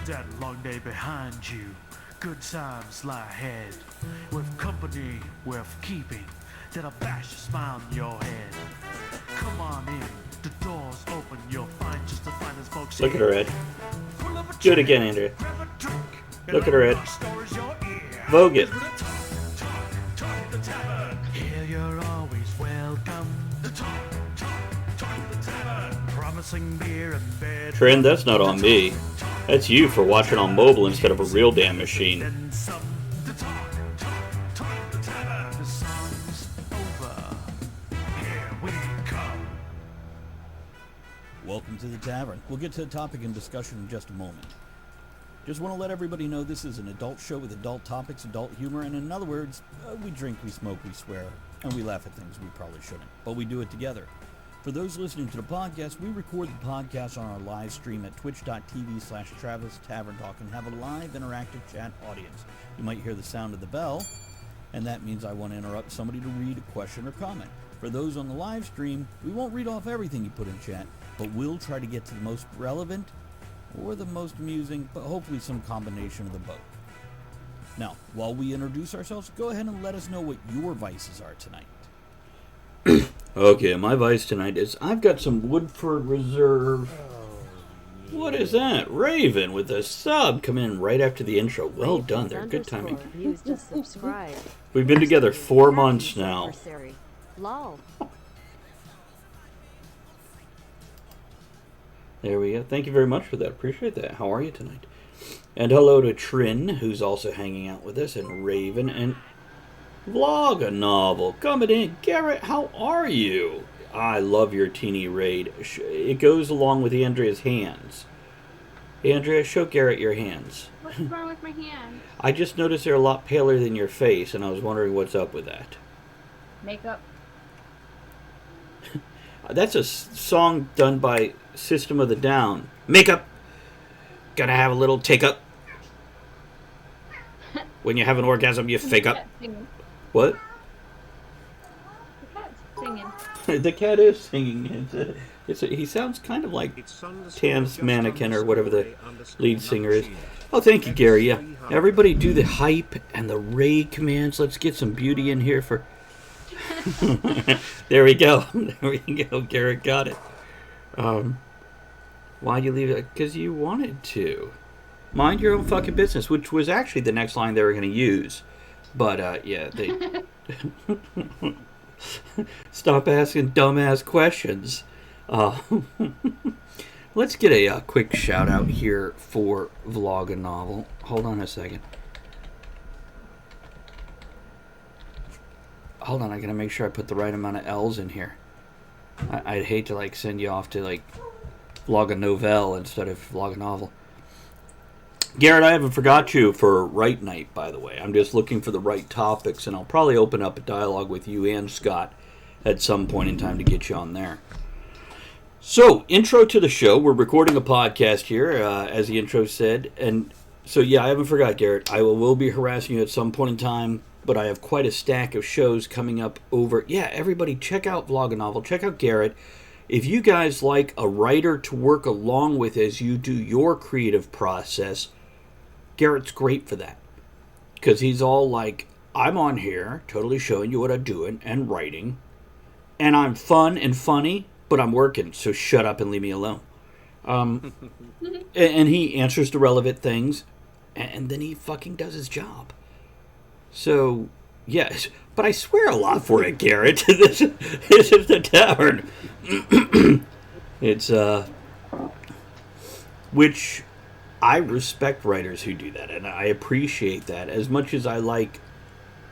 that long day behind you. Good times lie ahead. With company worth keeping, that'll bash a smile on your head. Come on in, the door's open, you'll find just the finest folks. Look at her head. Do it again, Andrea. Look at her head. Vogue it. Here you're always welcome. Promising beer and bed. Trend, that's not on me. That's you for watching on mobile instead of a real damn machine. Welcome to the Tavern. We'll get to the topic and discussion in just a moment. Just want to let everybody know this is an adult show with adult topics, adult humor, and in other words, we drink, we smoke, we swear, and we laugh at things we probably shouldn't, but we do it together. For those listening to the podcast, we record the podcast on our live stream at twitch.tv/Travis Tavern Talk and have a live interactive chat audience. You might hear the sound of the bell, and that means I want to interrupt somebody to read a question or comment. For those on the live stream, we won't read off everything you put in chat, but we'll try to get to the most relevant or the most amusing, but hopefully some combination of the both. Now, while we introduce ourselves, go ahead and let us know what your vices are tonight. Okay, my vice tonight is I've got some Woodford Reserve. What is that? Raven with a sub come in right after the intro. Well done there. Good timing. We've been together 4 months now. There we go. Thank you very much for that. Appreciate that. How are you tonight? And hello to Trin, who's also hanging out with us, and Raven, and Vlog a Novel coming in. Garrett, how are you? I love your teeny raid. It goes along with Andrea's hands. Andrea, show Garrett your hands. What's wrong with my hands? I just noticed they're a lot paler than your face, and I was wondering what's up with that. Makeup. That's a song done by System of the Down. Makeup. Gotta have a little take up. When you have an orgasm, you fake up. What? The cat's singing. The cat is singing. He sounds kind of like Tan's Mannequin or whatever the lead singer is. Oh, thank you, Gary. Yeah, everybody do the hype and the raid commands. Let's get some beauty in here for... There we go. There we go. Garrett got it. Why'd you leave it? Because you wanted to. Mind your own fucking business, which was actually the next line they were going to use. But, yeah, they... Stop asking dumbass questions. Let's get a quick shout out here for Vlog a Novel. Hold on a second. Hold on, I gotta make sure I put the right amount of L's in here. I'd hate to, like, send you off to, like, Vlog a Novelle instead of Vlog a Novel. Garrett, I haven't forgot you for Right Night, by the way. I'm just looking for the right topics, and I'll probably open up a dialogue with you and Scott at some point in time to get you on there. So, intro to the show. We're recording a podcast here, as the intro said. And so, yeah, I haven't forgot, Garrett. I will be harassing you at some point in time, but I have quite a stack of shows coming up over... Yeah, everybody, check out Vlog a Novel. Check out Garrett. If you guys like a writer to work along with as you do your creative process... Garrett's great for that, because he's all like, I'm on here totally showing you what I'm doing and writing, and I'm fun and funny, but I'm working, so shut up and leave me alone. And he answers the relevant things, and then he fucking does his job. So, yes, but I swear a lot for it, Garrett. This is the Tavern. It's, which... I respect writers who do that, and I appreciate that as much as I like,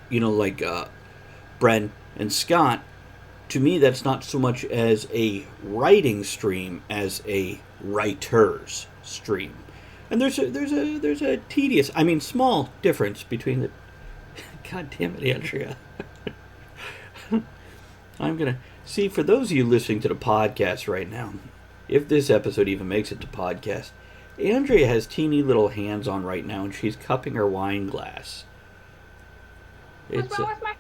you know, like Bren and Scott. To me, that's not so much as a writing stream as a writer's stream, and there's a tedious, I mean, small difference between the. God damn it, Andrea! I'm gonna see, for those of you listening to the podcast right now, if this episode even makes it to podcast. Andrea has teeny little hands on right now, and she's cupping her wine glass. What's wrong with my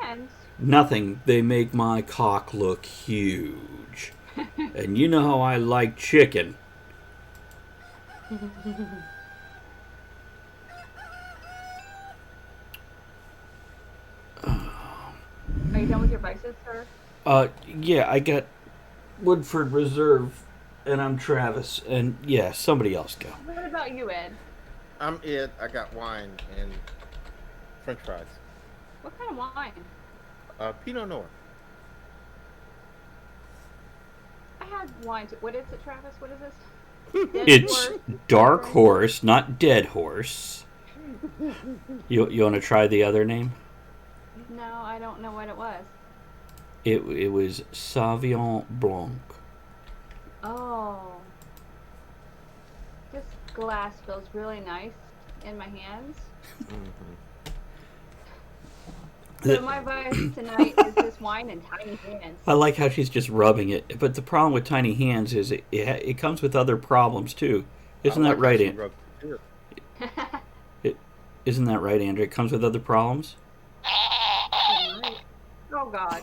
hands? Nothing. They make my cock look huge. And you know how I like chicken. your vices, sir? Yeah, I got Woodford Reserve, and I'm Travis, and yeah, somebody else go. What about you, Ed? I'm Ed. I got wine and French fries. What kind of wine? Pinot Noir. I had wine too. What is it, Travis? What is this? Dead It's horse? Dark Horse, not Dead Horse. You want to try the other name? No, I don't know what it was. It was Sauvignon Blanc. Oh. This glass feels really nice in my hands. So my vice tonight is this wine in tiny hands. I like how she's just rubbing it, but the problem with tiny hands is it comes with other problems too. Isn't that right, Andrea? Isn't that right, Andrea? It comes with other problems. Oh God.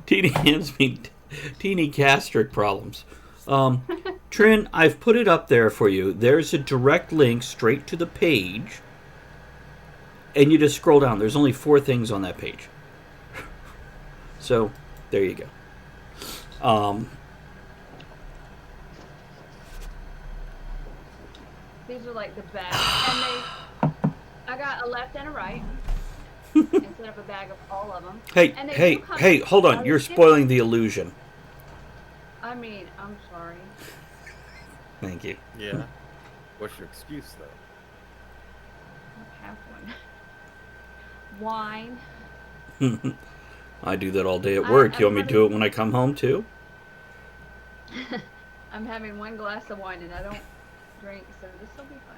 Teeny hands mean teeny gastric problems. Trin, I've put it up there for you. There's a direct link straight to the page. And you just scroll down. There's only 4 things on that page. So, there you go. These are like the best. And I got a left and a right. Instead of a bag of all of them. Hey, hold on. You're spoiling the illusion. I mean, I'm sorry. Thank you. Yeah. What's your excuse, though? I don't have one. Wine. I do that all day at work. You want me to do it when I come home, too? I'm having one glass of wine and I don't drink, so this will be fun.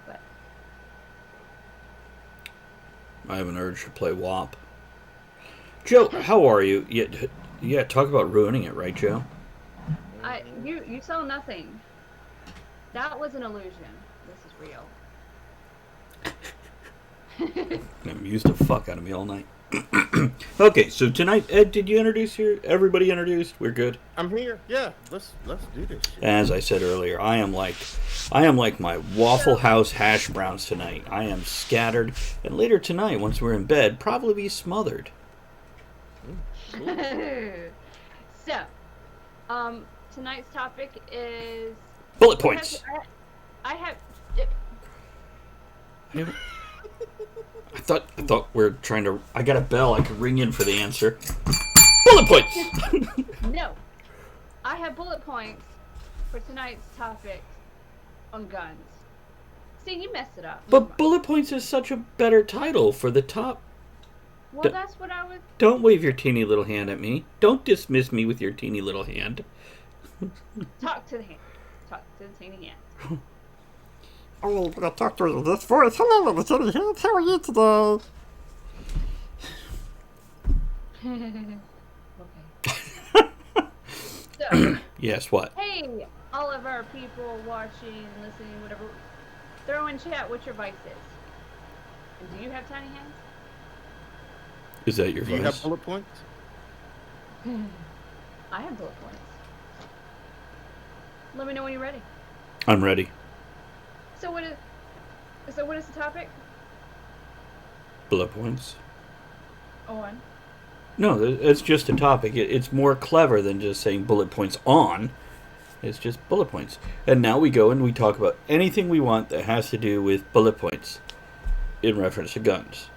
But I have an urge to play WAP. Joe, how are you? Yeah, talk about ruining it, right, Joe? You saw nothing. That was an illusion. This is real. Amused the fuck out of me all night. Okay, so tonight, Ed, did you introduce here? Everybody introduced? We're good. I'm here. Yeah, let's do this shit. As I said earlier, I am like my Waffle House hash browns tonight. I am scattered, and later tonight, once we're in bed, probably be smothered. So, tonight's topic is Bullet points. I have. I thought we were trying to. I got a bell I could ring in for the answer. Bullet points. No, I have bullet points for tonight's topic on guns. See, you messed it up. But bullet points is such a better title for the top. Well, that's what I was. Don't wave your teeny little hand at me. Don't dismiss me with your teeny little hand. Talk to the hand. Talk to the teeny hand. Oh, I talked to this voice. Hello, little tiny hands. How are you today? Okay. So, Yes, what? hey, all of our people watching, listening, whatever, throw in chat what your vice is. And do you have tiny hands? Is that your Do you voice? have bullet points? I have bullet points. Let me know when you're ready. I'm ready. So what is the topic? Bullet points. On. No, it's just a topic. It's more clever than just saying bullet points on. It's just bullet points. And now we go and we talk about anything we want that has to do with bullet points in reference to guns.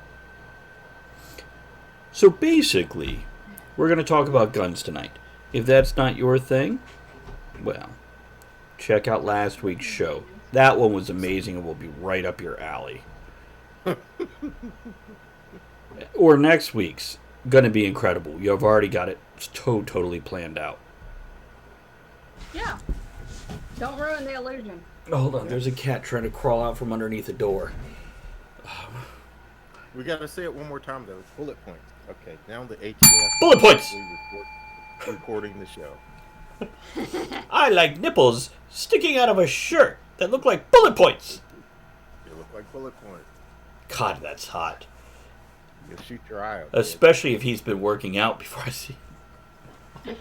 So basically, we're going to talk about guns tonight. If that's not your thing, well, check out last week's show. That one was amazing and will be right up your alley. Or next week's. Going to be incredible. You've already got it totally planned out. Yeah. Don't ruin the illusion. Hold on, there's a cat trying to crawl out from underneath the door. We gotta say it one more time though. Bullet points. Okay, now the ATF. Bullet points! Recording the show. I like nipples sticking out of a shirt that look like bullet points. You look like bullet points. God, that's hot. You'll shoot your eye out. Especially if he's been working out before I see. That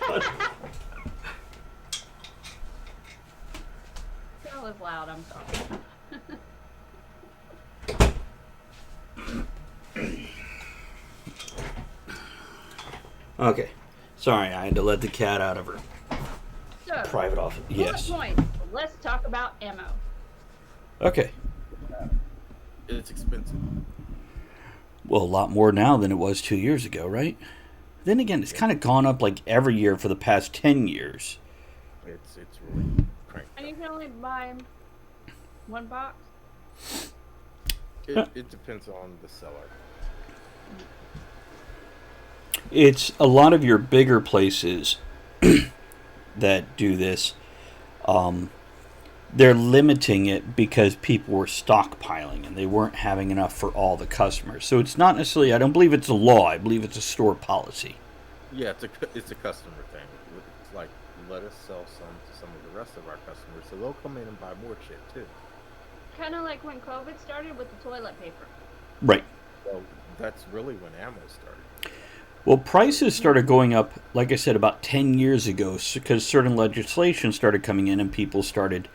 was loud, I'm sorry. Okay. Sorry, I had to let the cat out of her So, private office. Yes. bullet points. Let's talk about ammo. Okay. It's expensive. Well, a lot more now than it was 2 years ago, right? Then again, it's kind of gone up like every year for the past 10 years. It's really cranked And you up. can only buy one box. It depends on the seller. It's a lot of your bigger places that do this. They're limiting it because people were stockpiling and they weren't having enough for all the customers. So it's not necessarily, I don't believe it's a law, I believe it's a store policy. Yeah, it's a customer thing. It's like, let us sell some to some of the rest of our customers, so they'll come in and buy more shit too. Kind of like when COVID started with the toilet paper. Right. So that's really when ammo started. Well, prices started going up, like I said, about 10 years ago because certain legislation started coming in and people started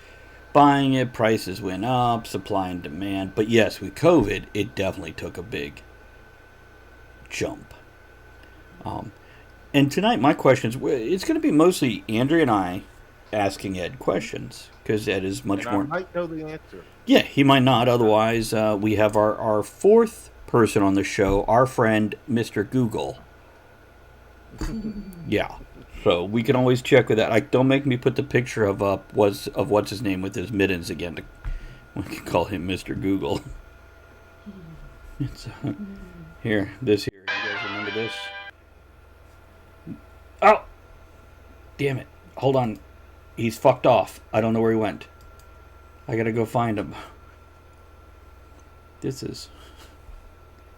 buying it. Prices went up, supply and demand. But yes, with COVID, it definitely took a big jump. And tonight, my questions, it's going to be mostly Andrea and I asking Ed questions because Ed is much And more. I might know the answer. Yeah, he might not. Otherwise, we have our fourth person on the show, our friend, Mr. Google. Yeah. So we can always check with that. Like, don't make me put the picture of what's his name with his mittens again. We can call him Mr. Google. It's here. This here. You guys remember this? Oh, damn it! Hold on. He's fucked off. I don't know where he went. I gotta go find him. This is.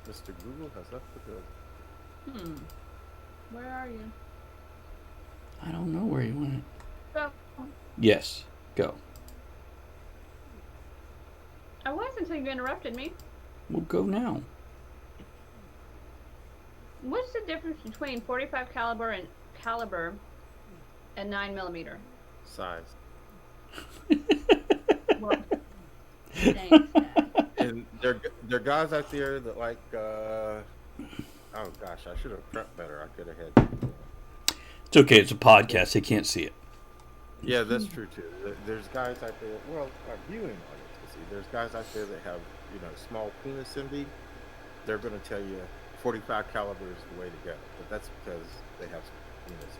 Mr. Google has left the building. Where are you? I don't know where he went. Go. Yes. Go. I was until you interrupted me. We'll go now. What's the difference between 45 caliber and 9mm? Size. Well, thanks, Dad. And there are guys out there that like. Oh gosh, I should have prepped better. I could have had. It's okay. It's a podcast. They can't see it. Yeah, that's true too. There's guys out there. Well, our viewing audience can see. There's guys out there that have small penis envy. They're going to tell you 45 caliber is the way to go, but that's because they have some penis.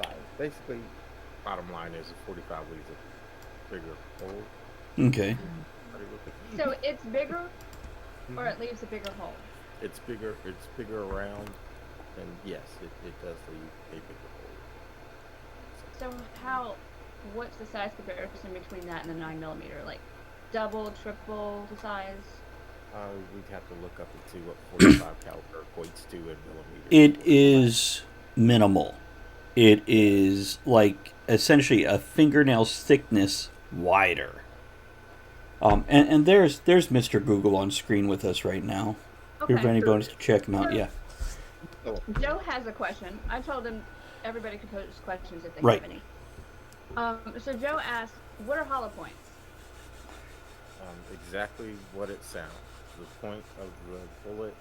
So basically, bottom line is a 45 leaves a bigger hole. Okay. So it's bigger, or it leaves a bigger hole. It's bigger around, and yes, it does leave a bigger hole. So what's the size comparison between that and the 9mm? Like double, triple the size? We'd have to look up and see what 45 caliber equates to in millimeters. It is minimal. It is like essentially a fingernail's thickness wider. And there's Mr. Google on screen with us right now. Okay. If anybody wants to check him out, yeah. Joe has a question. I told him everybody could pose questions if they Right. have any. So Joe asked, what are hollow points? Exactly what it sounds. The point of the bullet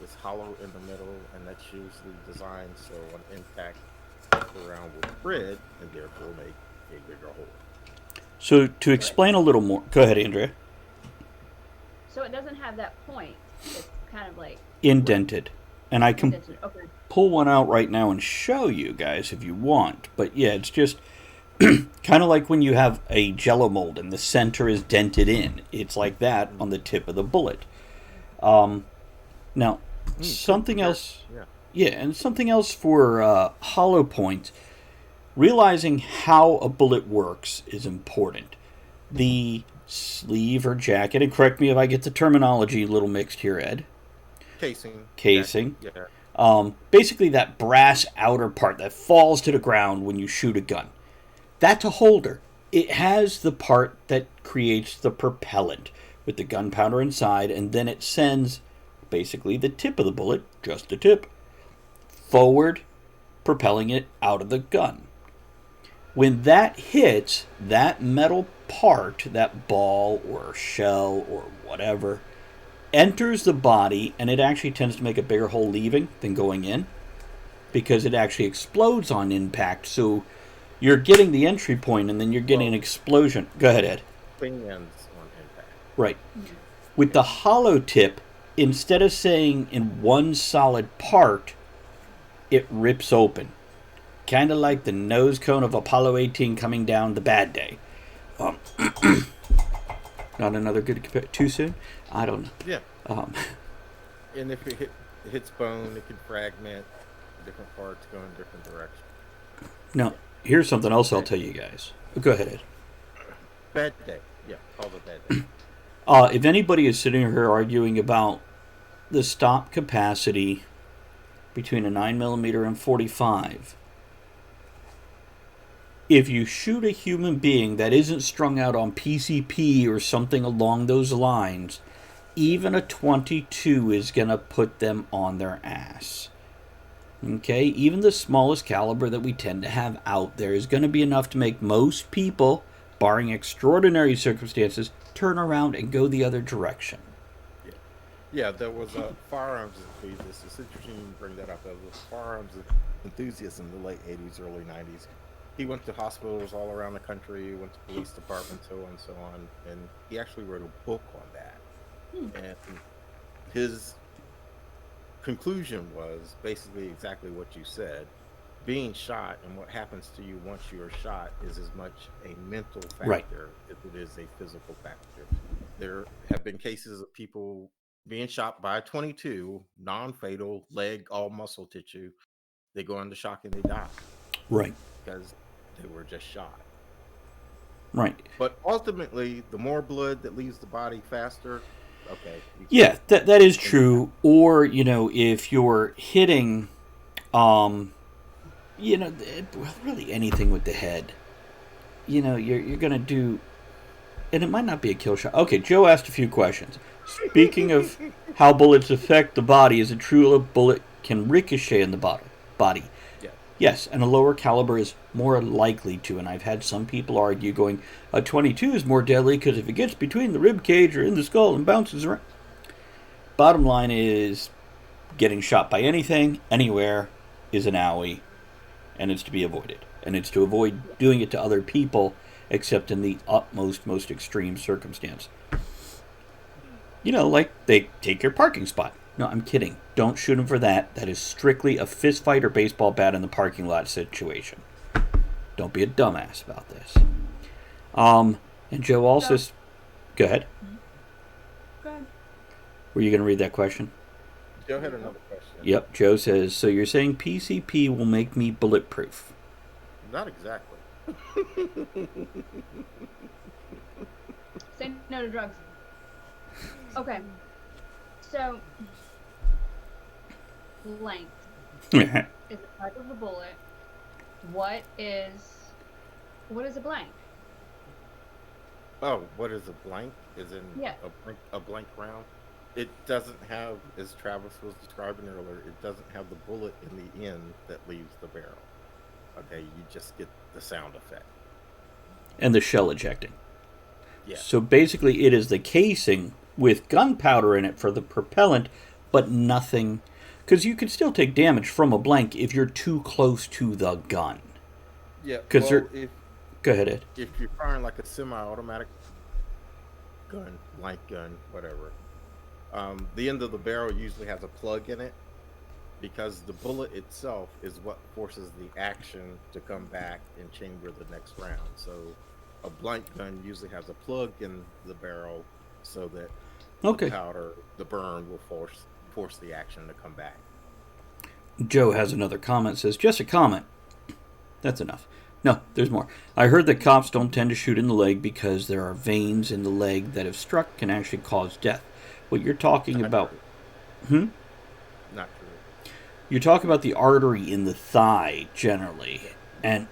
is hollow in the middle, and that's usually designed so on impact the round will spread and therefore make a bigger hole. So to explain a little more, go ahead, Andrea. So it doesn't have that point. It's kind of like Indented. And I can indented. Okay. pull one out right now and show you guys if you want. But yeah, it's just kind of like when you have a jello mold and the center is dented in. It's like that on the tip of the bullet. Now, something else. Yeah, and something else for hollow points. Realizing how a bullet works is important. The sleeve or jacket, and correct me if I get the terminology a little mixed here, Ed. Casing. Yeah. Basically that brass outer part that falls to the ground when you shoot a gun. That's a holder. It has the part that creates the propellant with the gunpowder inside, and then it sends basically the tip of the bullet, just the tip, forward, propelling it out of the gun. When that hits, that metal part, that ball or shell or whatever, enters the body, and it actually tends to make a bigger hole leaving than going in, because it actually explodes on impact. So you're getting the entry point, and then you're getting an explosion. Go ahead, Ed. Fans on impact. Right. With the hollow tip, instead of saying in one solid part, it rips open. Kind of like the nose cone of Apollo 18 coming down the bad day. Not another good too soon? I don't know. Yeah. And if it hits bone, it can fragment. Different parts go in different directions. Now, here's something else I'll tell you guys. Go ahead, Ed. Bad day. Yeah, call it bad day. If anybody is sitting here arguing about the stop capacity between a 9mm and 45, if you shoot a human being that isn't strung out on PCP or something along those lines, even a 22 is going to put them on their ass. Okay? Even the smallest caliber that we tend to have out there is going to be enough to make most people, barring extraordinary circumstances, turn around and go the other direction. Yeah, there was a firearms enthusiast. It's interesting you bring that up. There was a firearms enthusiast in the late 80s, early 90s. He went to hospitals all around the country, went to police departments, so on and so on, and he actually wrote a book on that. And his conclusion was basically exactly what you said. Being shot and what happens to you once you are shot is as much a mental factor as it is a physical factor. There have been cases of people being shot by a 22, non-fatal, leg, all muscle tissue. They go into shock and they die. Right. Because they were just shot. Right. But ultimately, the more blood that leaves the body faster, okay. Yeah, that is true. Or, if you're hitting, really anything with the head, you're going to do, and it might not be a kill shot. Okay, Joe asked a few questions. Speaking of how bullets affect the body, is it true a bullet can ricochet in the body? Yeah. Yes, and a lower caliber is more likely to, and I've had some people argue going, a 22 is more deadly because if it gets between the rib cage or in the skull and bounces around. Bottom line is, getting shot by anything, anywhere, is an owie, and it's to be avoided. And it's to avoid doing it to other people, except in the utmost, most extreme circumstance. Like they take your parking spot. No, I'm kidding. Don't shoot them for that. That is strictly a fist fight or baseball bat in the parking lot situation. Don't be a dumbass about this. And Joe also... Go ahead. Go ahead. Were you going to read that question? Joe had another question. Yep. Joe says, so you're saying PCP will make me bulletproof? Not exactly. Say no to drugs. Okay. So, length is a type of a bullet. What is a blank? Oh, what is a blank? Is in Yeah. a blank round? It doesn't have, as Travis was describing earlier, it doesn't have the bullet in the end that leaves the barrel. Okay, you just get the sound effect. And the shell ejecting. Yeah. So basically it is the casing with gunpowder in it for the propellant, but nothing... Because you can still take damage from a blank if you're too close to the gun. Yeah, Go ahead, Ed. If you're firing like a semi-automatic gun, blank gun, whatever, the end of the barrel usually has a plug in it because the bullet itself is what forces the action to come back and chamber the next round. So a blank gun usually has a plug in the barrel so that the powder, the burn, will force the action to come back. Joe has another comment, says, just a comment. That's enough. No, there's more. I heard that cops don't tend to shoot in the leg because there are veins in the leg that if struck can actually cause death. What you're talking about... Not true. You're talking about the artery in the thigh, generally. And,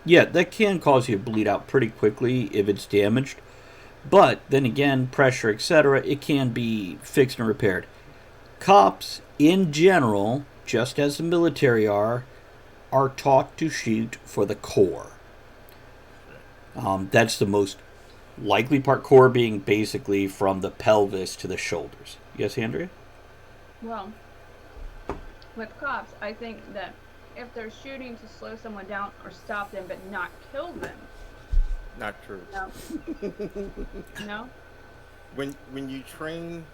yeah, that can cause you to bleed out pretty quickly if it's damaged. But, then again, pressure, etc., it can be fixed and repaired. Cops, in general, just as the military are taught to shoot for the core. That's the most likely part, core being basically from the pelvis to the shoulders. Yes, Andrea? Well, with cops, I think that if they're shooting to slow someone down or stop them but not kill them, Not true. no, no, When you train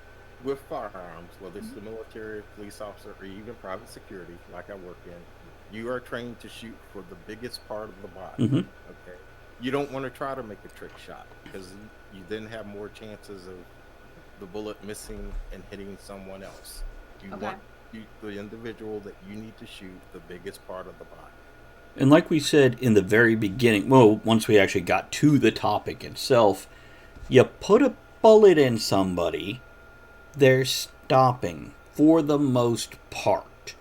with firearms, whether it's the military, police officer, or even private security, like I work in, you are trained to shoot for the biggest part of the body. Mm-hmm. Okay. You don't want to try to make a trick shot because you then have more chances of the bullet missing and hitting someone else. You Okay. want the individual that you need to shoot the biggest part of the body. And like we said in the very beginning, well, once we actually got to the topic itself, you put a bullet in somebody, they're stopping for the most part.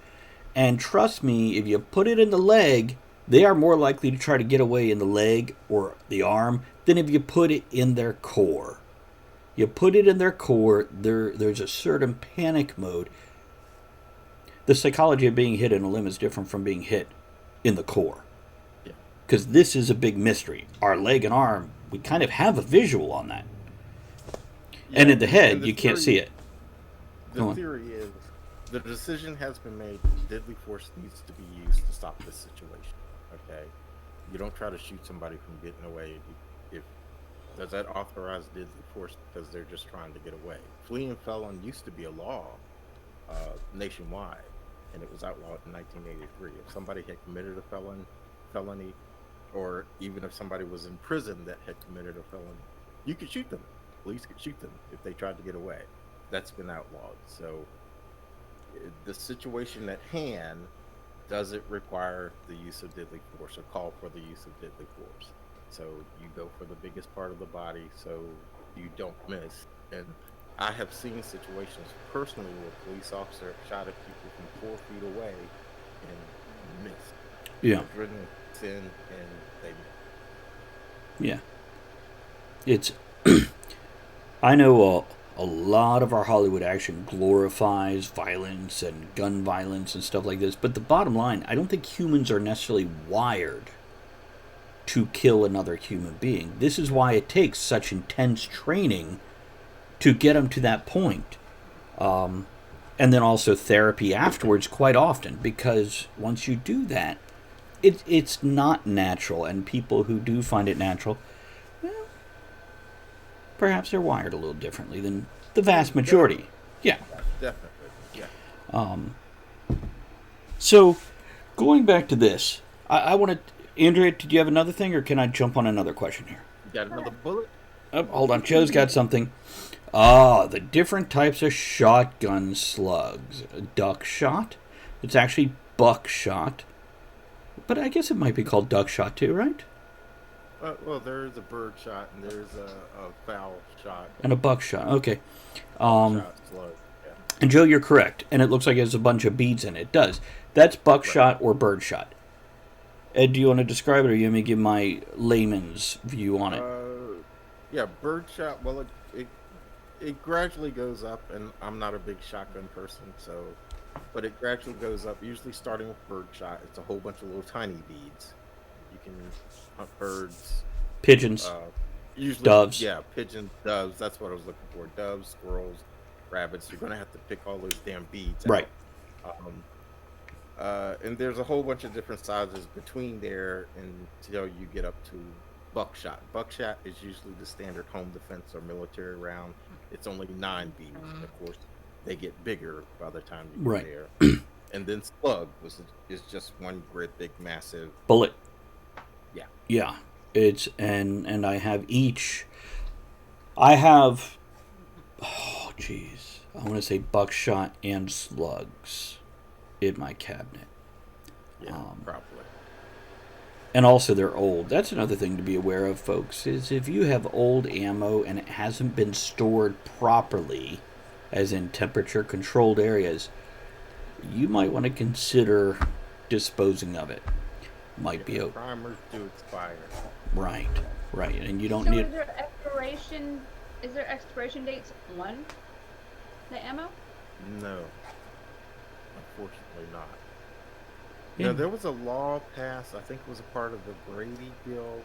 And trust me, if you put it in the leg, they are more likely to try to get away in the leg or the arm than if you put it in their core. You put it in their core, there's a certain panic mode. The psychology of being hit in a limb is different from being hit in the core. Yeah. Because this is a big mystery. Our leg and arm, we kind of have a visual on that. Yeah, And in the head, and you can't see it. Go The on. theory is the decision has been made. Deadly force needs to be used to stop this situation. Okay, you don't try to shoot somebody from getting away. If does that authorize deadly force because they're just trying to get away? Fleeing felon used to be a law nationwide, and it was outlawed in 1983. If somebody had committed a felony, or even if somebody was in prison that had committed a felony, you could shoot them. Police could shoot them if they tried to get away. That's been outlawed. So the situation at hand doesn't require the use of deadly force or call for the use of deadly force. So you go for the biggest part of the body so you don't miss. And I have seen situations personally where a police officer shot at people from 4 feet away and missed. Yeah. Driven in and they missed. Yeah. It's. I know a lot of our Hollywood action glorifies violence and gun violence and stuff like this, but the bottom line, I don't think humans are necessarily wired to kill another human being. This is why it takes such intense training to get them to that point. And then also therapy afterwards quite often, because once you do that, it's not natural, and people who do find it natural, well, perhaps they're wired a little differently than the vast majority. Yeah. Definitely. Yeah. So, going back to this, I want to... Andrea, did you have another thing, or can I jump on another question here? You got another bullet? Oh, hold on, Joe's got something. The different types of shotgun slugs. Duck shot. It's actually buckshot. But I guess it might be called duck shot too, right? Well, there's a bird shot and there's a foul shot. And a buckshot. Okay. Shot slug. Yeah. And Joe, you're correct. And it looks like it has a bunch of beads in it. It does. That's buckshot or bird shot. Ed, do you want to describe it, or you want me to give my layman's view on it? Yeah, bird shot. Well, it gradually goes up, and I'm not a big shotgun person, so, but it gradually goes up. Usually, starting with bird shot, it's a whole bunch of little tiny beads. You can hunt birds, Pigeons. usually Doves. Yeah, pigeons, doves. That's what I was looking for. Doves, squirrels, rabbits. You're gonna have to pick all those damn beads out. Right. And there's a whole bunch of different sizes between there until you get up to buckshot. Buckshot is usually the standard home defense or military round. It's only 9 beads. And of course, they get bigger by the time you get Right. there. And then slug is just one great big massive Bullet. Yeah. Yeah. It's and I have each. I have. Oh, jeez. I want to say buckshot and slugs in my cabinet. Yeah, probably. And also they're old. That's another thing to be aware of, folks, is if you have old ammo and it hasn't been stored properly, as in temperature controlled areas, you might want to consider disposing of it. Might be Primers do expire. right, and you don't So need. is there expiration dates on the ammo? No. Unfortunately not. Yeah. Now, there was a law passed, I think it was a part of the Brady bill,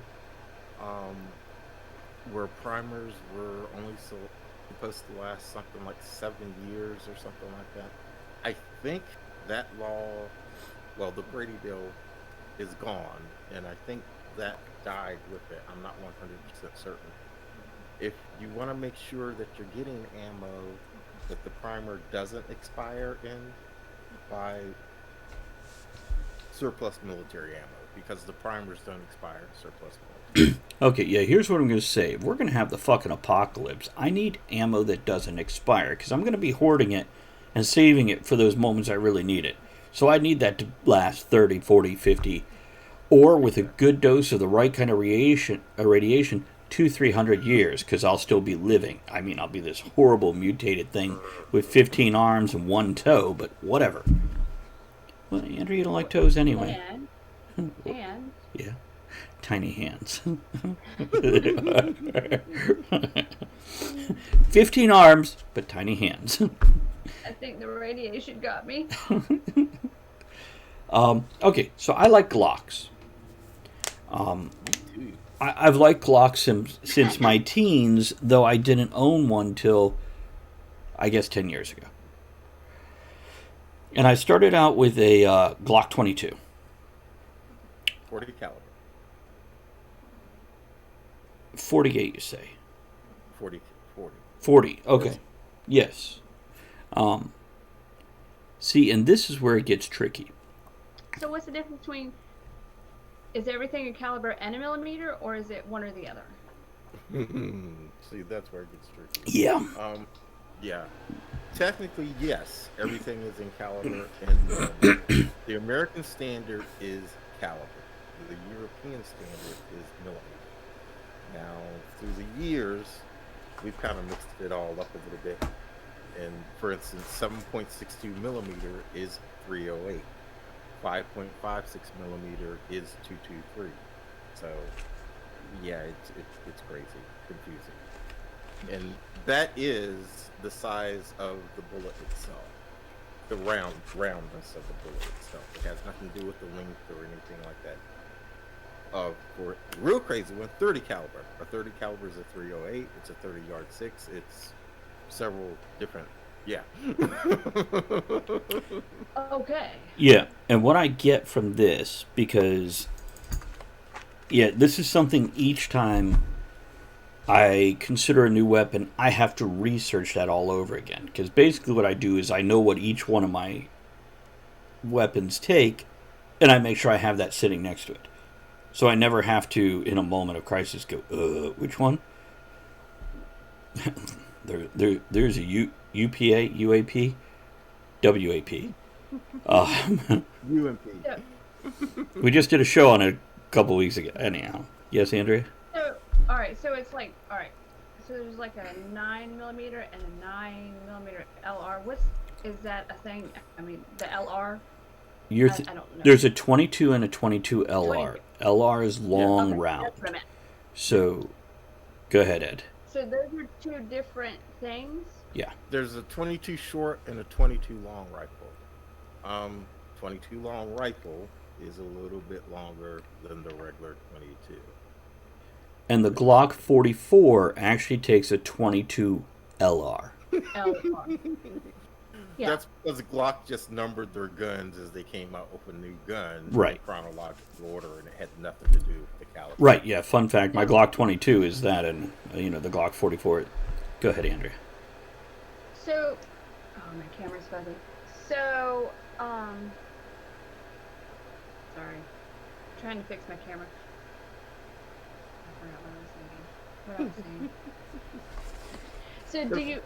where primers were only supposed to last something like 7 years or something like that. I think that law, well, the Brady Bill is gone, and I think that died with it. I'm not 100% certain. If you want to make sure that you're getting ammo that the primer doesn't expire in, buy surplus military ammo, because the primers don't expire in surplus military. Okay, yeah, here's what I'm going to say. If we're going to have the fucking apocalypse, I need ammo that doesn't expire, because I'm going to be hoarding it and saving it for those moments I really need it. So I need that to last 30, 40, 50, or with a good dose of the right kind of radiation 200-300 years, because I'll still be living. I mean, I'll be this horrible mutated thing with 15 arms and 1 toe, but whatever. Well, Andrew, you don't like toes anyway. And Yeah. Tiny hands. 15 arms, but tiny hands. I think the radiation got me. Okay, so I like Glocks. I've liked Glocks since my teens, though I didn't own one till, I guess, 10 years ago. And I started out with a Glock 22. 40 caliber. 48, you say? 40. 40, okay. Yes. See, and this is where it gets tricky. So what's the difference between, is everything a caliber and a millimeter, or is it one or the other? See, that's where it gets tricky. Yeah. Yeah. Technically, yes, everything is in caliber and millimeter. The American standard is caliber. The European standard is millimeter. Now, through the years, we've kind of mixed it all up a little bit. And for instance, 7.62 millimeter is 308. 5.56 millimeter is 223. So, yeah, it's crazy, confusing. And that is the size of the bullet itself, the roundness of the bullet itself. It has nothing to do with the length or anything like that. For real crazy one, 30 caliber. A 30 caliber is a 308. It's a 30-yard 6. It's several different. Yeah. Okay. Yeah, and what I get from this, because, yeah, this is something each time I consider a new weapon, I have to research that all over again. Because basically what I do is I know what each one of my weapons take, and I make sure I have that sitting next to it. So I never have to, in a moment of crisis, go, which one? There's a UPA, UAP, WAP. UMP. Yeah. We just did a show on it a couple weeks ago. Anyhow. Yes, Andrea? So, all right. So it's like, all right. So there's like a 9 millimeter and a 9 millimeter LR. Is that a thing? I mean, the LR. I don't know. There's a 22 and a 22 LR. 22. LR is long Okay, round. that's what I meant. So, go ahead, Ed. So those are two different things. Yeah. There's a 22 short and a 22 long rifle. 22 long rifle is a little bit longer than the regular 22. And the Glock 44 actually takes a 22 LR. LR. Yeah. That's because Glock just numbered their guns as they came out with a new gun Right. in chronological order, and it had nothing to do with the caliber. Right, yeah, fun fact, my Glock 22 is that, and, the Glock 44. Go ahead, Andrea. So, oh, my camera's fuzzy. So, sorry, trying to fix my camera. I forgot what I was saying. So, do you?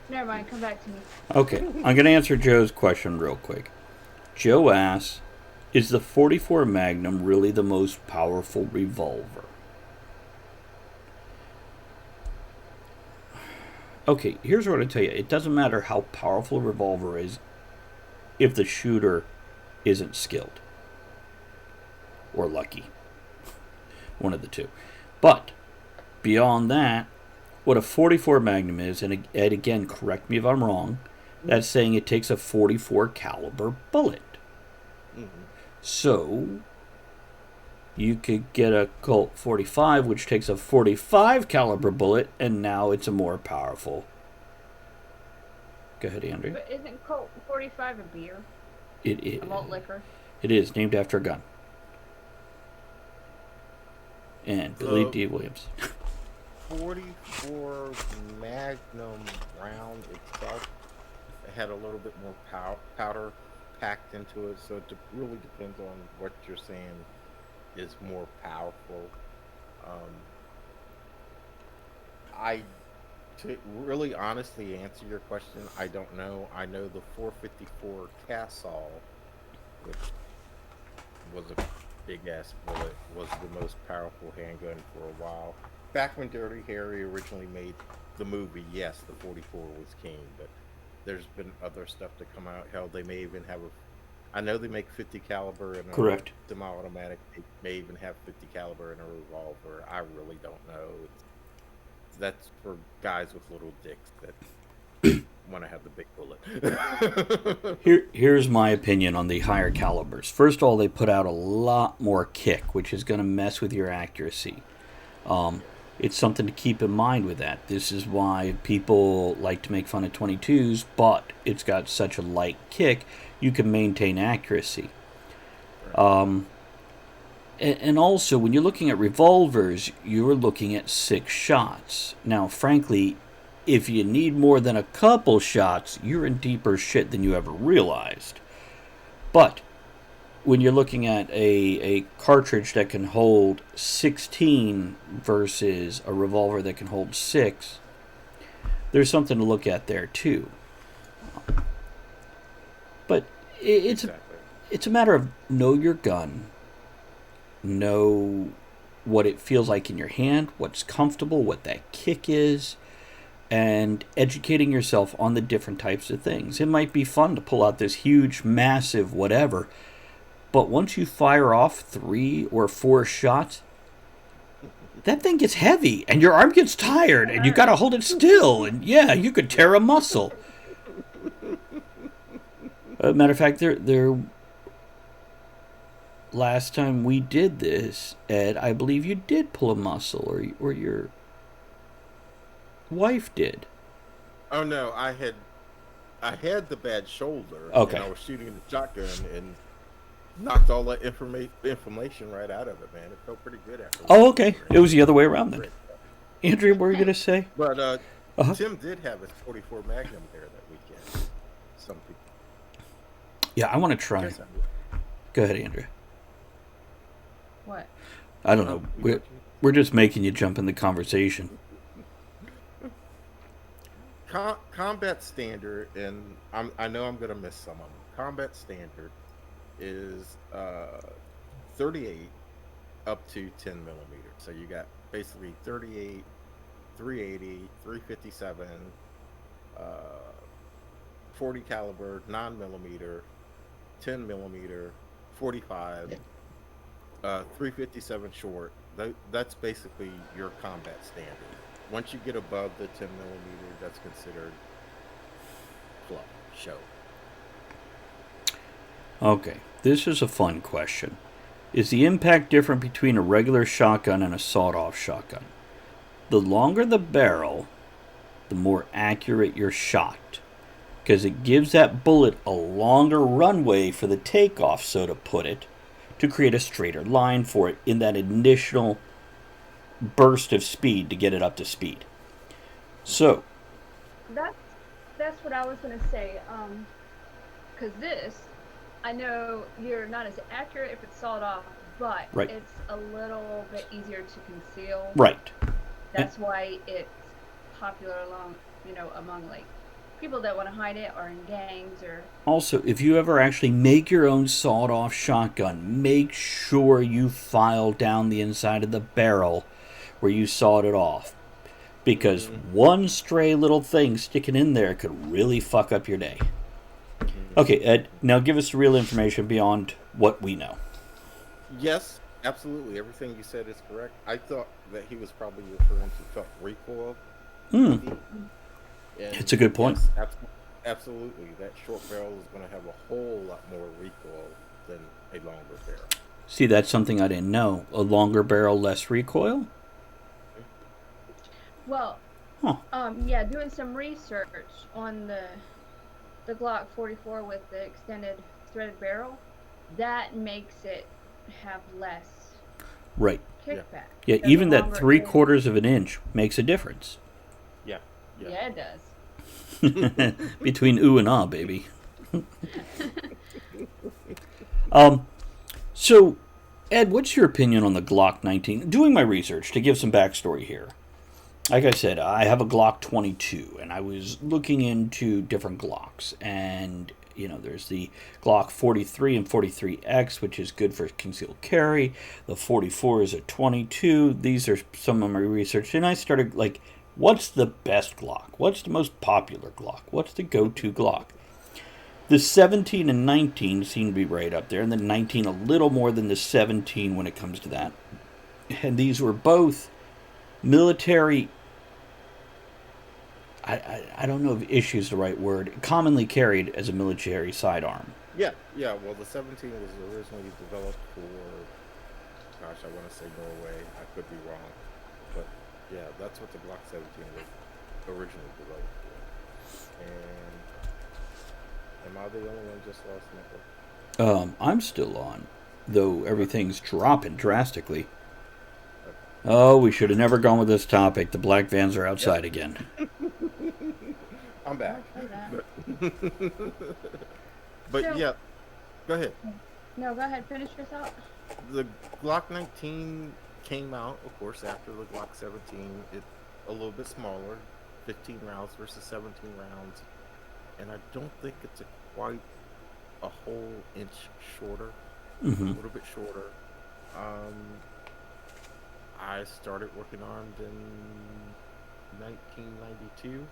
Never mind. Come back to me. Okay, I'm going to answer Joe's question real quick. Joe asks, is the 44 Magnum really the most powerful revolver? Okay, here's what I tell you. It doesn't matter how powerful a revolver is if the shooter isn't skilled. Or lucky. One of the two. But, beyond that, what a 44 Magnum is, and Ed, again, correct me if I'm wrong, that's saying it takes a 44 caliber bullet. Mm-hmm. So, You could get a Colt 45, which takes a 45 caliber bullet, and now it's a more powerful. Go ahead, Andrea. But isn't Colt 45 a beer? It is. A malt liquor? It is named after a gun. And Billy So- D. Williams. 44 Magnum round itself had a little bit more powder packed into it, so it really depends on what you're saying is more powerful. To really honestly answer your question, I don't know. I know the 454 Castle, which was a big ass bullet, was the most powerful handgun for a while. Back when Dirty Harry originally made the movie, yes, the 44 was king, but there's been other stuff to come out. Hell, they may even have I know they make 50 caliber in a Correct. semi-automatic. They may even have 50 caliber in a revolver. I really don't know. That's for guys with little dicks that want to have the big bullet. Here's my opinion on the higher calibers. First of all, they put out a lot more kick, which is going to mess with your accuracy. It's something to keep in mind with that. This is why people like to make fun of 22s, but it's got such a light kick, you can maintain accuracy. And also, when you're looking at revolvers, you're looking at 6 shots. Now, frankly, if you need more than a couple shots, you're in deeper shit than you ever realized. But when you're looking at a cartridge that can hold 16 versus a revolver that can hold 6, there's something to look at there too. But it's a matter of know your gun, know what it feels like in your hand, what's comfortable, what that kick is, and educating yourself on the different types of things. It might be fun to pull out this huge, massive whatever, but once you fire off 3 or 4 shots, that thing gets heavy, and your arm gets tired, and you gotta hold it still, and yeah, you could tear a muscle. Matter of fact, last time we did this, Ed, I believe you did pull a muscle, or your wife did. Oh no, I had the bad shoulder. Okay. And I was shooting the shotgun and knocked all that inflammation right out of it, man. It felt pretty good after. Oh, okay. It was the other way around then. Andrea, what were you gonna say? But Uh-huh. Tim did have his 44 Magnum there that weekend. Some people. Yeah, I want to try. Yes, I would. Go ahead, Andrea. What? I don't know. We're just making you jump in the conversation. Combat standard, and I know I'm gonna miss some of them. Combat standard is 38 up to 10 millimeters. So you got basically 38, 380, 357, 40 caliber, 9 millimeter, 10 millimeter, 45, 357 short. That's basically your combat standard. Once you get above the 10 millimeter, that's considered fluff, show. Okay, this is a fun question. Is the impact different between a regular shotgun and a sawed-off shotgun? The longer the barrel, the more accurate your shot, because it gives that bullet a longer runway for the takeoff, so to put it, to create a straighter line for it in that initial burst of speed to get it up to speed. So, That's what I was gonna say. Because this, I know you're not as accurate if it's sawed off, but Right. it's a little bit easier to conceal. right. That's why it's popular among like people that want to hide it or in gangs or. Also, if you ever actually make your own sawed-off shotgun, make sure you file down the inside of the barrel where you sawed it off. Because one stray little thing sticking in there could really fuck up your day. Okay, Ed, now give us the real information beyond what we know. Yes, absolutely. Everything you said is correct. I thought that he was probably referring to felt recoil. And It's a good point. Yes, absolutely. That short barrel is going to have a whole lot more recoil than a longer barrel. See, that's something I didn't know. A longer barrel, less recoil? Well, Huh. yeah, doing some research on the Glock 44 with the extended threaded barrel, that makes it have less Right. kickback. Yeah, So even the that longer 3/4 of an inch makes a difference. Yeah. Yeah, it does. Between ooh and ah, baby. So, Ed, what's your opinion on the Glock 19? Doing my research to give some backstory here. Like I said, I have a Glock 22, and I was looking into different Glocks. And, there's the Glock 43 and 43X, which is good for concealed carry. The 44 is a 22. These are some of my research. And I started, what's the best Glock? What's the most popular Glock? What's the go-to Glock? The 17 and 19 seem to be right up there, and the 19 a little more than the 17 when it comes to that. And these were both military, I don't know if issue is the right word, commonly carried as a military sidearm. Yeah. Well, the 17 was originally developed for, gosh, I want to say Norway. I could be wrong. But, yeah, that's what the Glock 17 was originally developed for. And am I the only one just lost network? I'm still on, though everything's dropping drastically. Oh, we should have never gone with this topic. The black vans are outside again. I'm back. But So- yeah, go ahead. No, go ahead. Finish your thought. The Glock 19 came out, of course, after the Glock 17. It's a little bit smaller, 15 rounds versus 17 rounds. And I don't think it's quite a whole inch shorter, a little bit shorter. I started working armed in 1992,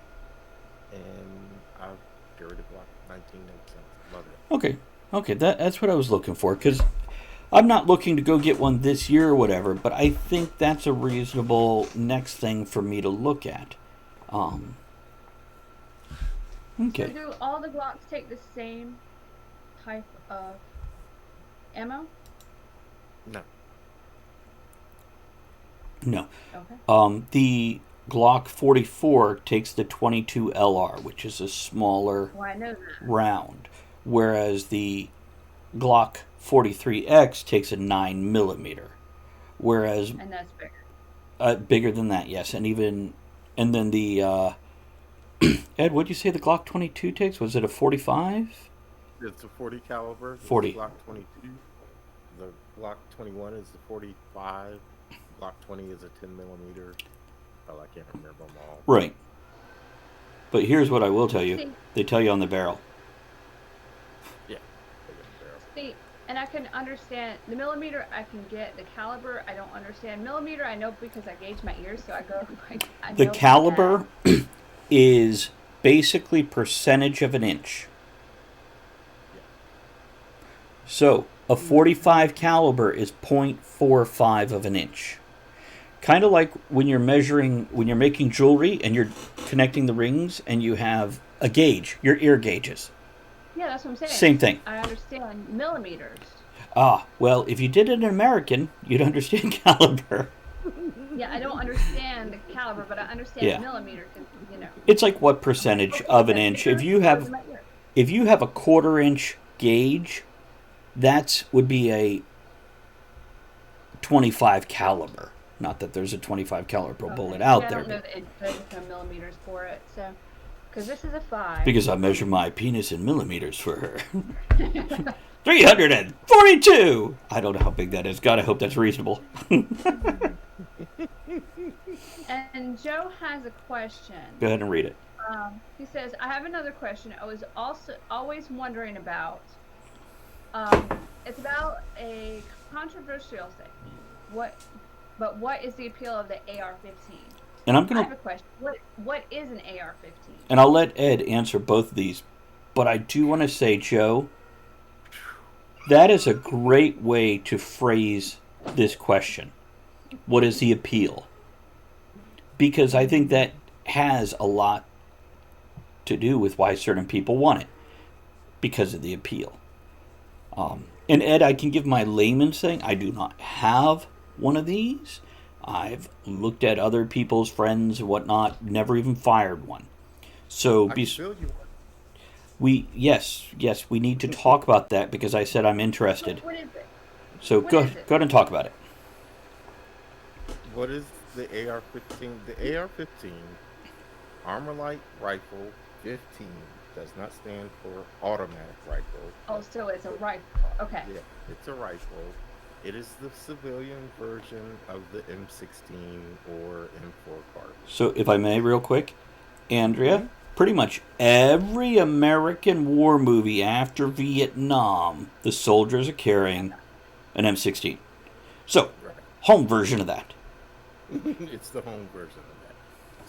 and I've carried a Glock 19 since. Love it. Okay, that's what I was looking for, because I'm not looking to go get one this year or whatever, but I think that's a reasonable next thing for me to look at. So Okay. do all the Glocks take the same type of ammo? No. Okay. The Glock 44 takes the 22 LR, which is a smaller Well, I know that. round, whereas the Glock 43X takes a 9mm, whereas And that's bigger. bigger than that, yes, and then the Ed, what'd you say the Glock 22 takes? Was it a 45? It's a 40 caliber. 40. The Glock 22. The Glock 21 is the 45. Glock 20 is a 10mm. Oh, I can't remember them all. Right. But here's what I will tell you. See- They tell you on the barrel. Yeah. They got the barrel. See, and I can understand the millimeter. I can get the caliber. I don't understand millimeter. I know because I gauge my ears, so I go. I The know caliber is basically percentage of an inch. So a 45 caliber is 0.45 of an inch. Kind of like when you're making jewelry and you're connecting the rings and you have a gauge, your ear gauges. Yeah, that's what I'm saying. Same thing. I understand millimeters. Ah, well, if you did it in American, you'd understand caliber. Yeah, I don't understand the caliber, but I understand Yeah. millimeter. 'Cause, It's like what percentage of an inch. If you have a 1/4 inch gauge, would be a 25 caliber. Not that there's a 25 caliber bullet out I there. don't know the millimeters for it, so because this is a 5. Because I measure my penis in millimeters for her. 342! I don't know how big that is. God, I hope that's reasonable. And Joe has a question. Go ahead and read it. He says, "I have another question. I was also always wondering about. It's about a controversial thing. What is the appeal of the AR-15? And I'm I going have to... a question. What is an AR-15? And I'll let Ed answer both of these. But I do want to say, Joe, that is a great way to phrase this question. What is the appeal? Because I think that has a lot to do with why certain people want it. Because of the appeal. And Ed, I can give my layman's thing. I do not have one of these. I've looked at other people's friends and whatnot, never even fired one. So I feel you. yes, we need to talk about that because I said I'm interested. What is it? So What go is it? ahead and talk about it. What is the AR-15? The AR-15, Armor Light Rifle 15, does not stand for automatic rifle. Oh, so it's a rifle. Okay. Yeah, it's a rifle. It is the civilian version of the M16 or M4 carbine. So if I may, real quick, Andrea, pretty much every American war movie after Vietnam, the soldiers are carrying an M16. So, Right. home version of that. It's the home version of that.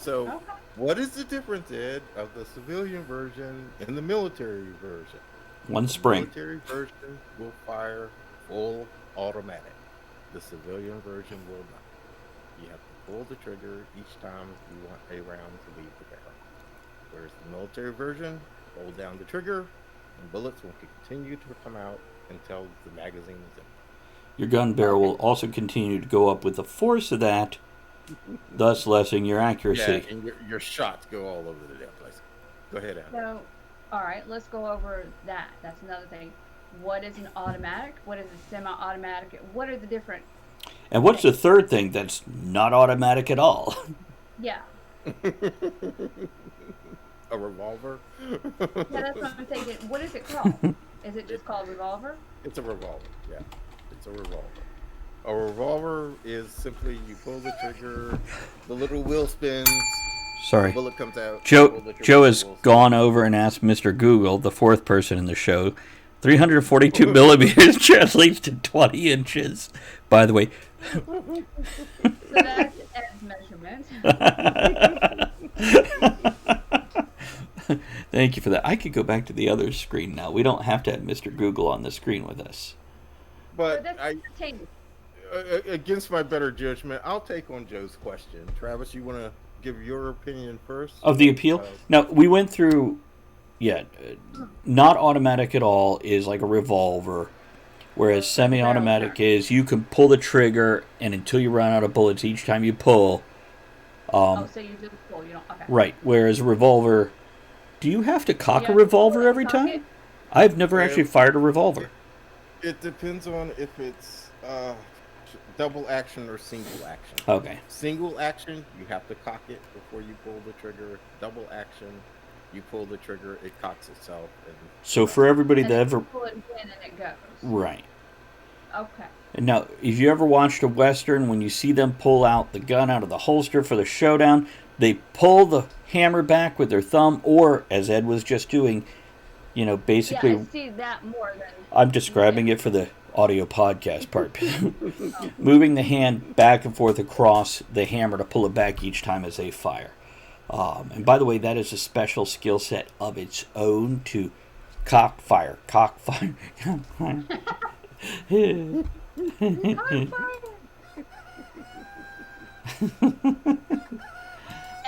So, Okay. what is the difference, Ed, of the civilian version and the military version? One The spring. military version will fire full automatic. The civilian version will not. You have to pull the trigger each time you want a round to leave the barrel. Whereas the military version, hold down the trigger, and bullets will continue to come out until the magazine is empty. Your gun barrel will also continue to go up with the force of that, thus lessening your accuracy. Yeah, and your shots go all over the damn place. Go ahead, Adam. So, all right, let's go over that. That's another thing. What is an automatic? What is a semi-automatic? What are the different? And what's the third thing that's not automatic at all? Yeah. A revolver? Yeah, that's what I'm thinking. What is it called? Is it just called revolver? It's a revolver, yeah. It's a revolver. A revolver is simply you pull the trigger, the little wheel spins, the Sorry. bullet comes out. pull Joe, the trigger, Joe the has wheel spins. gone over and asked Mr. Google, the fourth person in the show, 342 millimeters translates to 20 inches. By the way, So that's Ed's measurement. thank you for that. I could go back to the other screen now. We don't have to have Mr. Google on the screen with us. But But that's I, entertaining. against my better judgment, I'll take on Joe's question. Travis, you want to give your opinion first? Of the appeal? Now, we went through, not automatic at all is like a revolver, whereas semi-automatic is you can pull the trigger, and until you run out of bullets each time you pull. Oh, so you just pull. You don't. Okay. Right, whereas a revolver, do you have to cock You a have to revolver pull it, every cock time? it? I've never Yeah. actually fired a revolver. It depends on if it's double action or single action. Okay. Single action, you have to cock it before you pull the trigger. Double action, you pull the trigger, it cocks itself. And So for everybody And that then ever... you pull it again and it goes. Right. Okay. And now, if you ever watched a Western, when you see them pull out the gun out of the holster for the showdown, they pull the hammer back with their thumb, or, as Ed was just doing, basically... Yeah, I see that more than. I'm describing it for the audio podcast part. Moving the hand back and forth across the hammer to pull it back each time as they fire. And by the way, that is a special skill set of its own to cock fire. Cock fire.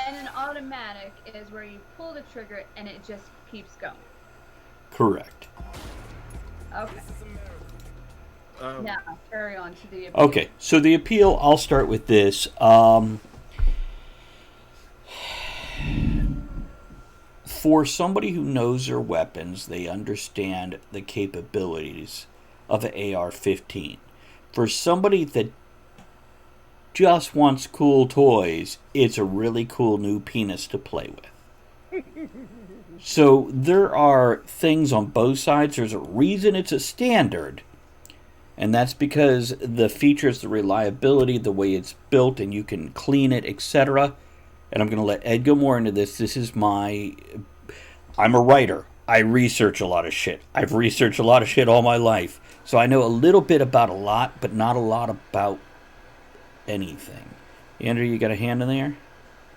And an automatic is where you pull the trigger and it just keeps going. Correct. Okay. Now carry on to the. Okay, so the appeal, I'll start with this. For somebody who knows their weapons, they understand the capabilities of an AR-15. For somebody that just wants cool toys, it's a really cool new penis to play with. So there are things on both sides. There's a reason it's a standard. And that's because the features, the reliability, the way it's built, and you can clean it, etc. And I'm going to let Ed go more into this. I'm a writer. I research a lot of shit. I've researched a lot of shit all my life. So I know a little bit about a lot, but not a lot about anything. Andrea, you got a hand in there?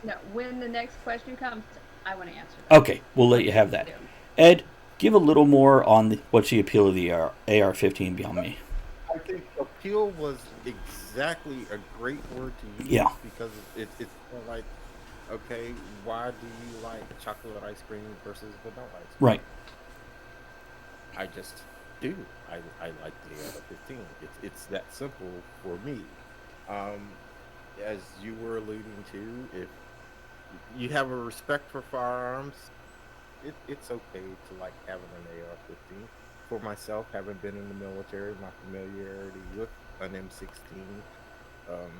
No, when the next question comes, I want to answer that. Okay, we'll let you have that. Ed, give a little more on what's the appeal of the AR-15 beyond me. I think appeal was exactly a great word to use. Yeah. Because it's kind of like, okay, why do you like chocolate ice cream versus vanilla ice cream? Right. I just do. I like the AR-15. It's that simple for me. Um, as you were alluding to, if you have a respect for firearms, it's okay to like having an AR-15. For myself, having been in the military, my familiarity with an M16, um,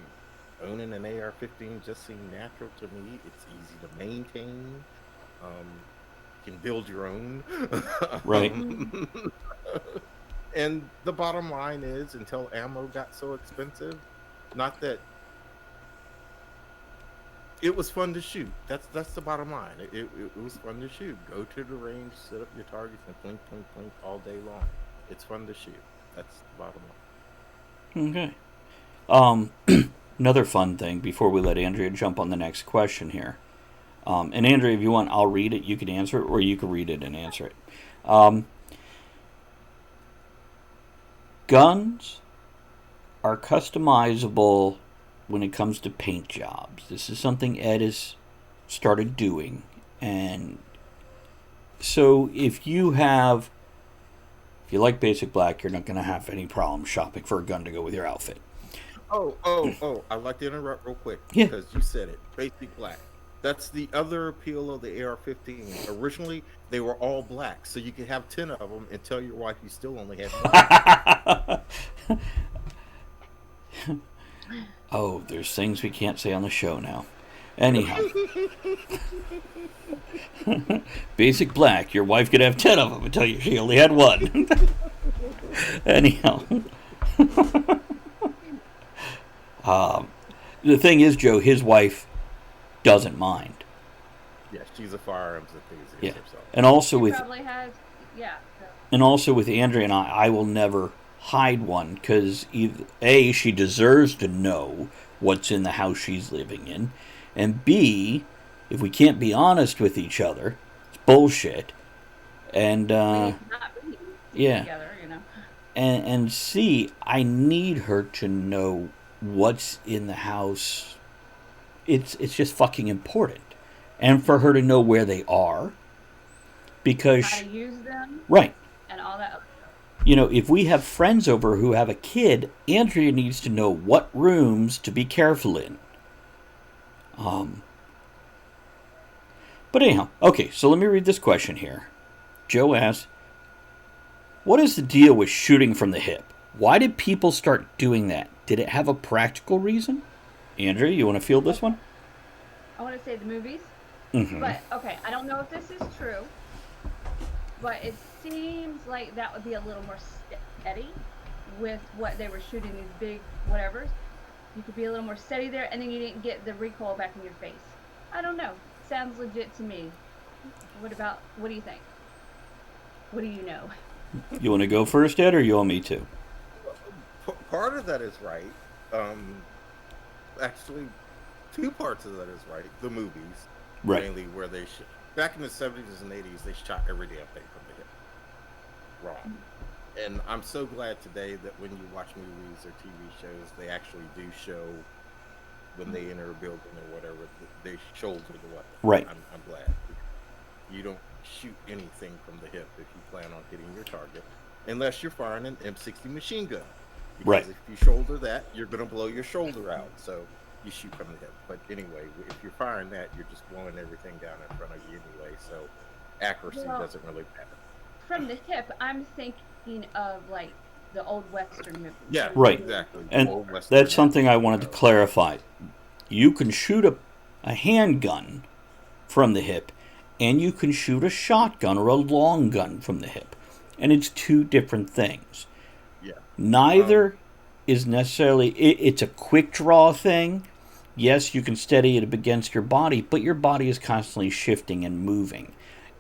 owning an AR-15 just seemed natural to me. It's easy to maintain. You can build your own. Right. And the bottom line is, until ammo got so expensive, not that it was fun to shoot. That's the bottom line. It was fun to shoot. Go to the range, set up your targets, and blink, blink, blink all day long. It's fun to shoot. That's the bottom line. Okay. Another fun thing before we let Andrea jump on the next question here. And Andrea, if you want, I'll read it. You can answer it, or you can read it and answer it. Guns are customizable when it comes to paint jobs. This is something Ed has started doing. And so if you like basic black, you're not going to have any problem shopping for a gun to go with your outfit. Oh, I'd like to interrupt real quick. Yeah. Because you said it. Basic black. That's the other appeal of the AR-15. Originally, they were all black, so you could have 10 of them and tell your wife you still only had one. Oh, there's things we can't say on the show now. Anyhow. Basic black, your wife could have 10 of them and tell you she only had one. Anyhow. The thing is, Joe, his wife doesn't mind. Yeah, she's a firearms enthusiast Yeah. herself. And also She with probably has, yeah. So. and also with Andrea and I will never hide one because A, she deserves to know what's in the house she's living in, and B, if we can't be honest with each other, it's bullshit. And Not really yeah. together, you know. And C, I need her to know what's in the house. It's just fucking important. And for her to know where they are. Because How to use them. right. And all that other stuff. You know, if we have friends over who have a kid, Andrea needs to know what rooms to be careful in. But anyhow, okay, so let me read this question here. Joe asks, what is the deal with shooting from the hip? Why did people start doing that? Did it have a practical reason? Andrea, you want to field this one? I want to say the movies. Mm-hmm. But, okay, I don't know if this is true. But it seems like that would be a little more steady with what they were shooting, these big whatevers. You could be a little more steady there, and then you didn't get the recoil back in your face. I don't know. Sounds legit to me. What do you think? What do you know? You want to go first, Ed, or you want me to? Part of that is right. Actually, two parts of that is right. The movies, Right. mainly where they back in the 70s and 80s, they shot every damn thing from the hip. Wrong. And I'm so glad today that when you watch movies or TV shows, they actually do show when they enter a building or whatever, they shoulder the weapon. Right. I'm glad. You don't shoot anything from the hip if you plan on hitting your target, unless you're firing an M60 machine gun. Because Right. if you shoulder that, you're going to blow your shoulder out. So you shoot from the hip. But anyway, if you're firing that, you're just blowing everything down in front of you anyway. So accuracy doesn't really matter. From the hip, I'm thinking of like the old Western movies. Yeah, Right. exactly. And Old Western that's something I wanted to clarify. You can shoot a handgun from the hip, and you can shoot a shotgun or a long gun from the hip. And it's two different things. Yeah. Neither is necessarily... It's a quick draw thing. Yes, you can steady it up against your body, but your body is constantly shifting and moving.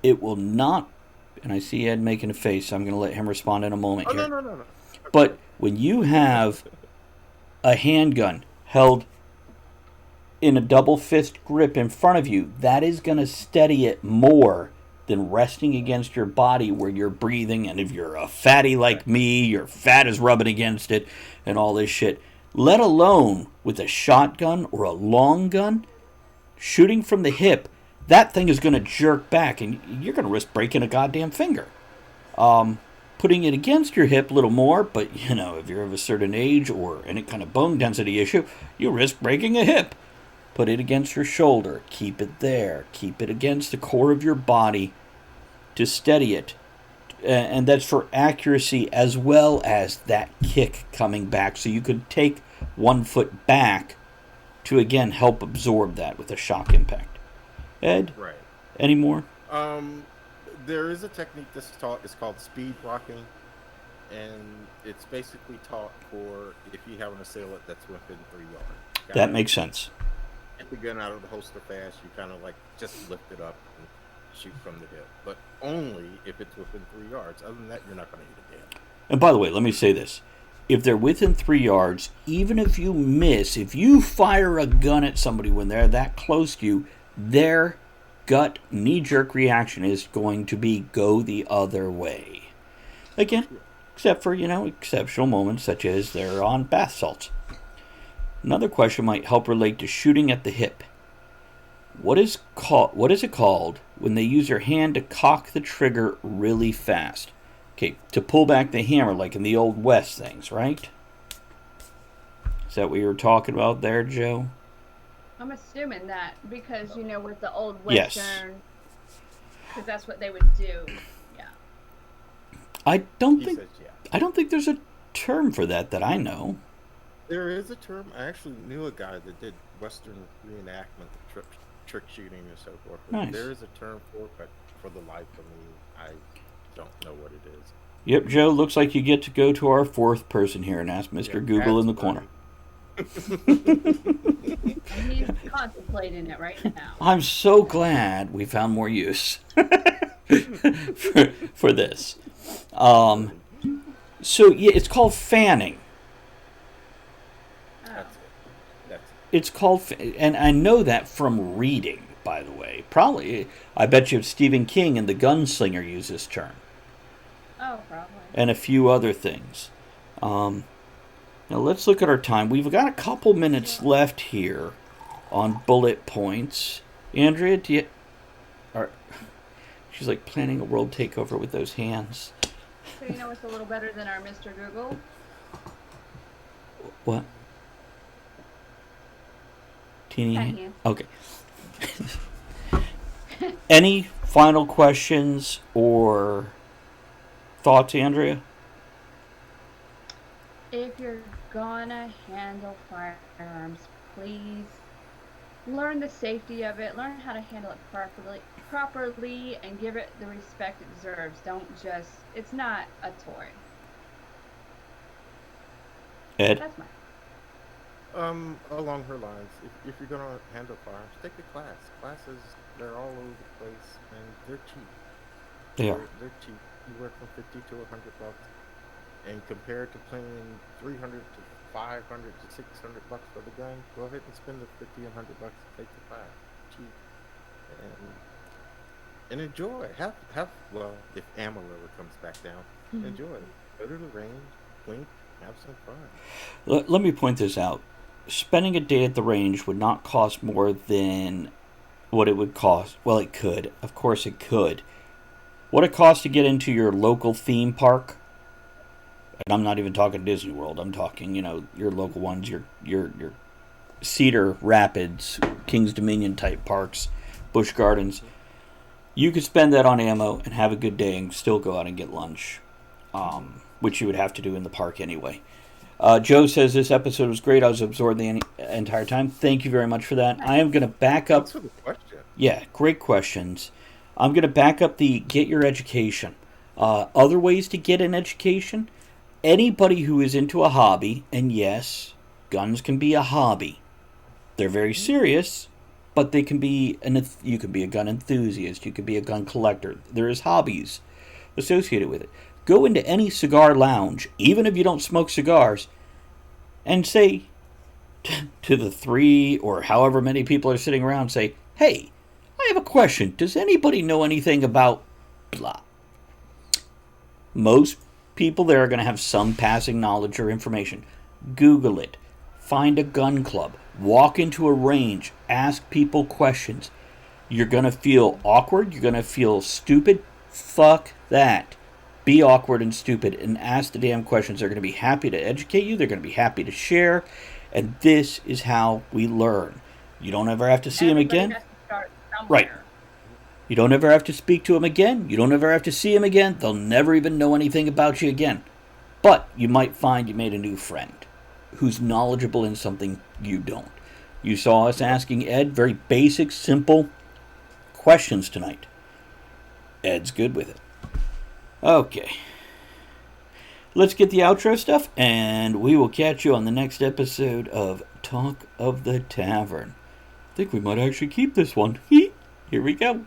It will not... And I see Ed making a face, so I'm going to let him respond in a moment here. No. But when you have a handgun held in a double fist grip in front of you, that is going to steady it more than resting against your body where you're breathing, and if you're a fatty like me, your fat is rubbing against it and all this shit. Let alone with a shotgun or a long gun, shooting from the hip, that thing is going to jerk back and you're going to risk breaking a goddamn finger. putting it against your hip a little more, but if you're of a certain age or any kind of bone density issue, you risk breaking a hip. Put it against your shoulder. Keep it there. Keep it against the core of your body to steady it. And that's for accuracy as well as that kick coming back. So you could take 1 foot back to, again, help absorb that with a shock impact. Ed? Right. Any more? There is a technique that's taught. It's called speed blocking. And it's basically taught for if you have an assailant that's within 3 yards. That makes sense. Get the gun out of the holster fast. You kind of like just lift it up and shoot from the hip, but only if it's within 3 yards. Other than that, you're not going to hit it down. And by the way, let me say this. If they're within 3 yards, even if you miss, if you fire a gun at somebody when they're that close to you, their gut knee-jerk reaction is going to be go the other way. Again, except for, exceptional moments such as they're on bath salts. Another question might help relate to shooting at the hip. What is it called when they use your hand to cock the trigger really fast? Okay, to pull back the hammer like in the Old West things, right? Is that what you were talking about there, Joe? I'm assuming that because, with the old Yes. Western, because that's what they would do. Yeah. I don't He think says, yeah. I don't think there's a term for that I know. There is a term. I actually knew a guy that did Western reenactment, trick shooting, and so forth. Nice. There is a term for it, but for the life of me, I don't know what it is. Yep, Joe, looks like you get to go to our fourth person here and ask Mr. Yeah, Google in the that's corner. And he's contemplating it right now. I'm so glad we found more use for this. So, yeah, it's called fanning. That's it. That's it. It's called, and I know that from reading, by the way. Probably, I bet you Stephen King and The Gunslinger use this term. Oh, probably. And a few other things. Now let's look at our time. We've got a couple minutes left here on bullet points. Andrea, she's like planning a world takeover with those hands. So you know what's a little better than our Mr. Google? What? Teeny Tiny hand? hands. Okay. Any final questions or thoughts, Andrea? If you're gonna handle firearms, please learn the safety of it, learn how to handle it properly, and give it the respect it deserves. It's not a toy. Ed? That's mine. Along her lines, if you're gonna handle firearms, take a class. Classes, they're all over the place, and they're cheap. They are. They're cheap. You work from $50 to $100, and compared to paying $300 to $500 to $600 for the gun, go ahead and spend the $50 and $100 and take the class. Cheap, and enjoy. Well, if ammo ever comes back down, enjoy. Go to the range, blink, have some fun. Let me point this out. Spending a day at the range would not cost more than what it would cost. Well, it could. Of course it could. What it costs to get into your local theme park, and I'm not even talking Disney World, I'm talking, your local ones, your Cedar Rapids, Kings Dominion type parks, Busch Gardens. You could spend that on ammo and have a good day and still go out and get lunch, which you would have to do in the park anyway. Joe says this episode was great. I was absorbed the entire time. Thank you very much for that. I am going to back up. Thanks for the question. Yeah, great questions. I'm going to back up the get your education. Other ways to get an education. Anybody who is into a hobby, and yes, guns can be a hobby. They're very serious, but they can be you can be a gun enthusiast. You could be a gun collector. There is hobbies associated with it. Go into any cigar lounge, even if you don't smoke cigars, and say to the 3 or however many people are sitting around, say, hey, I have a question. Does anybody know anything about blah? Most people there are going to have some passing knowledge or information. Google it. Find a gun club. Walk into a range. Ask people questions. You're going to feel awkward. You're going to feel stupid. Fuck that. be awkward and stupid and ask the damn questions. They're going to be happy to educate you. They're going to be happy to share. And this is how we learn. You don't ever have to see them Everybody again. has to start Right. somewhere. You don't ever have to speak to them again. You don't ever have to see them again. They'll never even know anything about you again. But you might find you made a new friend who's knowledgeable in something you don't. You saw us asking Ed very basic, simple questions tonight. Ed's good with it. Okay. Let's get the outro stuff, and we will catch you on the next episode of Talk of the Tavern. I think we might actually keep this one. Here we go.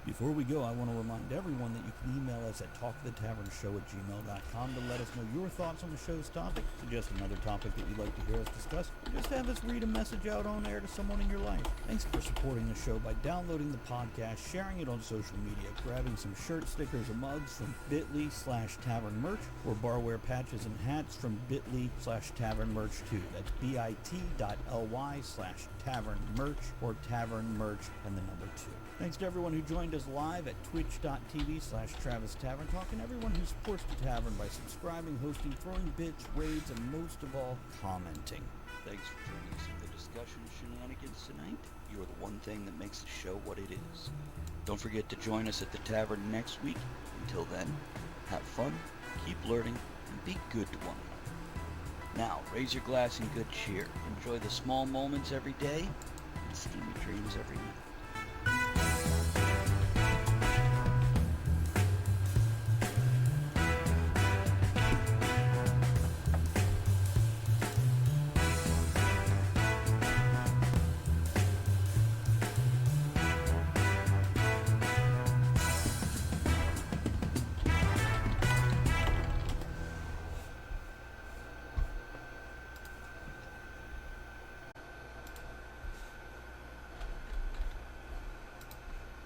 Before we go, I want to remind everyone that you can email us at talktothetavernshow@gmail.com to let us know your thoughts on the show's topic, suggest another topic that you'd like to hear us discuss, or just have us read a message out on air to someone in your life. Thanks for supporting the show by downloading the podcast, sharing it on social media, grabbing some shirt stickers or mugs from bit.ly/tavern merch, or barware patches and hats from bit.ly/tavern merch 2. That's bit.ly/tavern merch or tavern merch and the number 2. Thanks to everyone who joined us live at twitch.tv/Travis Tavern Talk, and everyone who supports the Tavern by subscribing, hosting, throwing bits, raids, and most of all, commenting. Thanks for joining us in the discussion shenanigans tonight. You are the one thing that makes the show what it is. Don't forget to join us at the Tavern next week. Until then, have fun, keep learning, and be good to one another. Now, raise your glass in good cheer. Enjoy the small moments every day, and steamy dreams every night.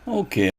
Okay.